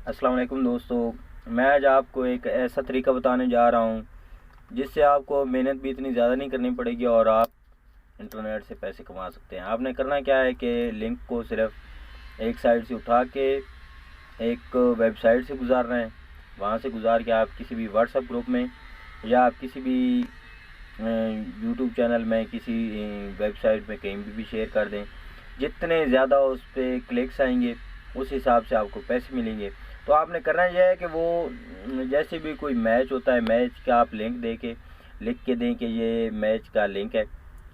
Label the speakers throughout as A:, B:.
A: अस्सलाम वालेकुम दोस्तों, मैं आज आपको एक ऐसा तरीका बताने जा रहा हूँ जिससे आपको मेहनत भी इतनी ज़्यादा नहीं करनी पड़ेगी और आप इंटरनेट से पैसे कमा सकते हैं। आपने करना क्या है कि लिंक को सिर्फ एक साइड से उठा के एक वेबसाइट से गुजारना है। वहाँ से गुजार के आप किसी भी व्हाट्सएप ग्रुप में या आप किसी भी यूट्यूब चैनल में, किसी वेबसाइट में कहीं भी शेयर कर दें। जितने ज़्यादा उस पर क्लिक्स आएंगे उस हिसाब से आपको पैसे मिलेंगे। तो आपने करना यह है कि वो जैसे भी कोई मैच होता है, मैच का आप लिंक दे के लिख के दें कि ये मैच का लिंक है,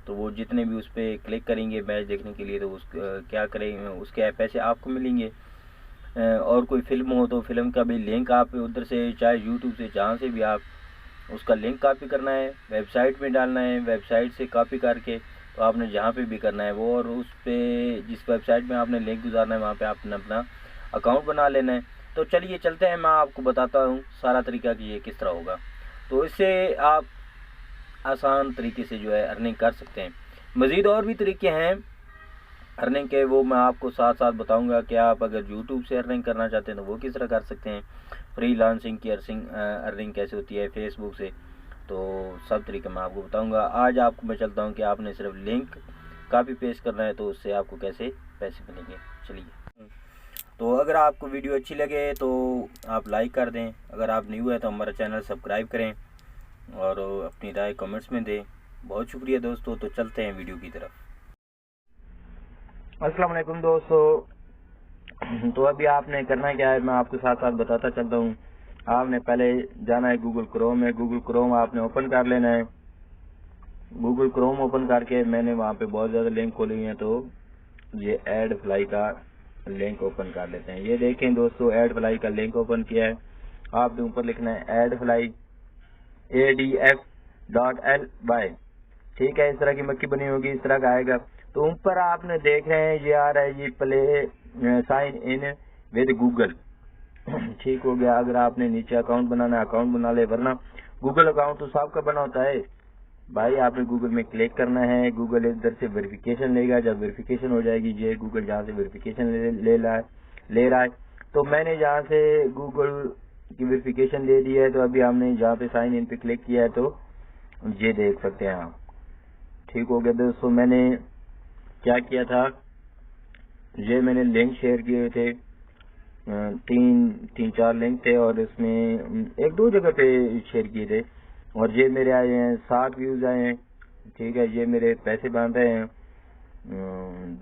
A: तो वो जितने भी उस पर क्लिक करेंगे मैच देखने के लिए, तो उस क्या करेंगे, उसके पैसे आपको मिलेंगे। और कोई फिल्म हो तो फिल्म का भी लिंक आप उधर से, चाहे यूट्यूब से, जहाँ से भी आप उसका लिंक कॉपी करना है, वेबसाइट में डालना है। वेबसाइट से कॉपी करके तो आपने जहाँ पे भी करना है वो, और उस पे जिस वेबसाइट में आपने लिंक गुजारना है वहाँ पे आपने अपना अकाउंट बना लेना है। तो चलिए चलते हैं, मैं आपको बताता हूँ सारा तरीका कि ये किस तरह होगा। तो इससे आप आसान तरीके से जो है अर्निंग कर सकते हैं। मज़ीद और भी तरीके हैं अर्निंग के, वो मैं आपको साथ साथ बताऊंगा कि आप अगर यूट्यूब से अर्निंग करना चाहते हैं तो वो किस तरह कर सकते हैं, फ्रीलांसिंग की अर्निंग कैसे होती है फेसबुक से, तो सब तरीके मैं आपको बताऊंगा। आज आपको मैं चलता हूं कि आपने सिर्फ लिंक कॉपी पेस्ट करना है तो उससे आपको कैसे पैसे मिलेंगे। चलिए, तो अगर आपको वीडियो अच्छी लगे तो आप लाइक कर दें, अगर आप न्यू है तो हमारा चैनल सब्सक्राइब करें और अपनी राय कमेंट्स में दें। बहुत शुक्रिया दोस्तों। तो चलते हैं वीडियो की तरफ। अस्सलाम वालेकुम दोस्तों। तो अभी आपने करना क्या है मैं आपके साथ साथ बताता चलता हूँ। आपने पहले जाना है गूगल क्रोम में। गूगल क्रोम आपने ओपन कर लेना है। गूगल क्रोम ओपन करके मैंने वहाँ पे बहुत ज़्यादा लिंक खोली हैं, तो ये एड फ्लाई का लिंक ओपन कर लेते हैं। ये देखें दोस्तों, एड फ्लाई का लिंक ओपन किया है। आपने ऊपर लिखना है एड फ्लाई ADF.LY। ठीक है, इस तरह की मक्खी बनी होगी, इस तरह का आएगा। तो ऊपर आपने देख रहे हैं ये आ रहा है, ये play sign in with Google. ठीक हो गया। अगर आपने नीचे अकाउंट बनाना है अकाउंट बना ले, वरना गूगल अकाउंट तो सबका बना होता है भाई। आपने गूगल में क्लिक करना है, गूगल इधर से वेरिफिकेशन लेगा। जब वेरिफिकेशन हो जाएगी, ये गूगल जहाँ से वेरिफिकेशन ले रहा है, तो मैंने जहाँ से गूगल की वेरिफिकेशन दे दी है, तो अभी हमने जहाँ पे साइन इन पे क्लिक किया है, तो ये देख सकते हैं आप। ठीक हो गया दोस्तों। मैंने क्या किया था, ये मैंने लिंक शेयर किए थे, तीन चार लिंक थे और इसमें एक दो जगह पे शेयर किए थे, और ये मेरे आए हैं 7 व्यूज आए हैं। ठीक है, ये मेरे पैसे बन रहे हैं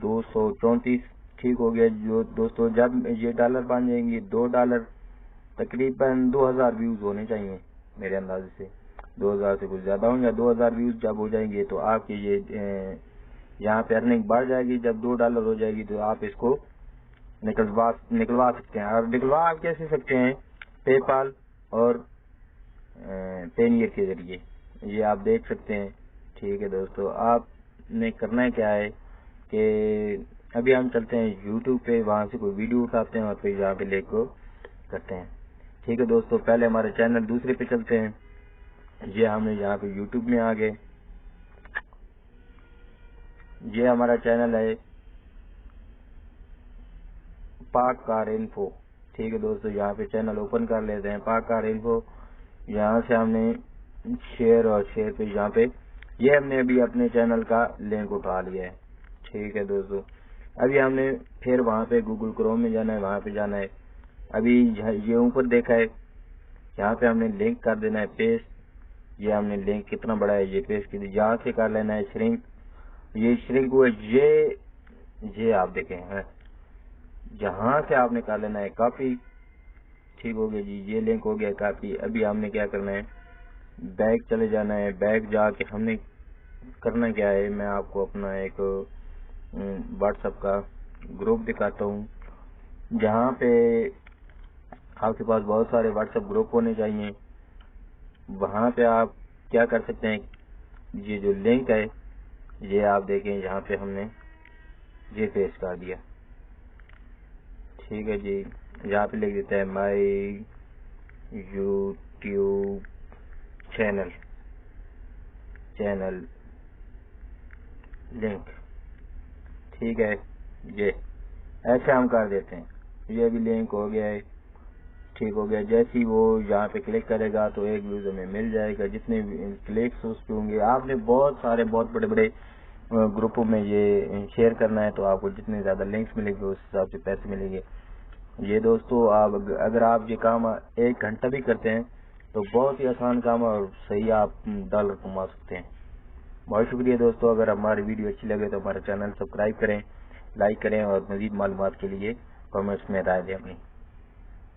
A: 234। ठीक हो गया जो दोस्तों, जब ये डॉलर बन जाएंगे $2, तकरीबन 2000 व्यूज होने चाहिए मेरे अंदाजे से। 2000 से कुछ ज्यादा होंगे। 2000 व्यूज जब हो जाएंगे तो आपकी ये यहाँ पे अर्निंग बढ़ जाएगी। जब $2 हो जाएगी तो आप इसको निकलवा सकते हैं। और निकलवा आप कैसे सकते हैं, पेपाल और पेनियर के जरिए, ये आप देख सकते हैं। ठीक है दोस्तों, आपने करना क्या है कि अभी हम चलते हैं यूट्यूब पे, वहां से कोई वीडियो उठाते हैं और फिर यहाँ पे लिंक को करते हैं। ठीक है दोस्तों, पहले हमारे चैनल दूसरे पे चलते हैं। ये हमने यहाँ पे यूट्यूब में आ गए। ये हमारा चैनल है पाक कार इन्फो। ठीक है दोस्तों, यहाँ पे चैनल ओपन कर लेते हैं, पाक कार इन्फो। यहाँ से हमने शेयर और शेयर पे यहाँ पे ये हमने अभी अपने चैनल का लिंक उठा लिया है। ठीक है दोस्तों, अभी हमने फिर वहाँ पे गूगल क्रोम में जाना है, वहाँ पे जाना है। अभी ये ऊपर देखा है, यहाँ पे हमने लिंक कर देना है पेस्ट। ये हमने लिंक कितना बड़ा है ये पेस्ट की, यहाँ से कर लेना है श्रिंक। ये श्रिंक हुआ, ये आप देखें है, जहाँ से आपने कर लेना है कॉपी। ठीक हो गया जी, ये लिंक हो गया कॉपी। अभी हमने क्या करना है, बैक चले जाना है। बैक जाके हमने करना क्या है, मैं आपको अपना एक व्हाट्सएप का ग्रुप दिखाता हूँ, जहाँ पे आपके पास बहुत सारे व्हाट्सएप ग्रुप होने चाहिए। वहाँ पे आप क्या कर सकते हैं, ये जो लिंक है ये आप देखें, यहाँ पे हमने ये पेस्ट कर दिया। ठीक है जी, यहाँ पे लिख देते हैं माई यूट्यूब चैनल लिंक। ठीक है, ये ऐसे हम कर देते हैं। ये भी लिंक हो गया है। ٹھیک ہو گیا. جیسے ہی وہ یہاں پہ کلک کرے گا تو ایک ویوز ہمیں مل جائے گا. جتنے کلکس اس پہ ہوں گے, آپ نے بہت بڑے بڑے گروپوں میں یہ شیئر کرنا ہے, تو آپ کو جتنے زیادہ لنکس ملیں گے اس حساب سے پیسے ملیں گے. یہ دوستو اگر آپ یہ کام 1 گھنٹہ بھی کرتے ہیں تو بہت ہی آسان کام ہے اور صحیح آپ ڈالر کما سکتے ہیں. بہت شکریہ دوستو. اگر ہماری ویڈیو اچھی لگے تو ہمارا چینل سبسکرائب کریں, لائک کریں اور مزید معلومات کے لیے کامنٹس میں رائے دیں اپنی.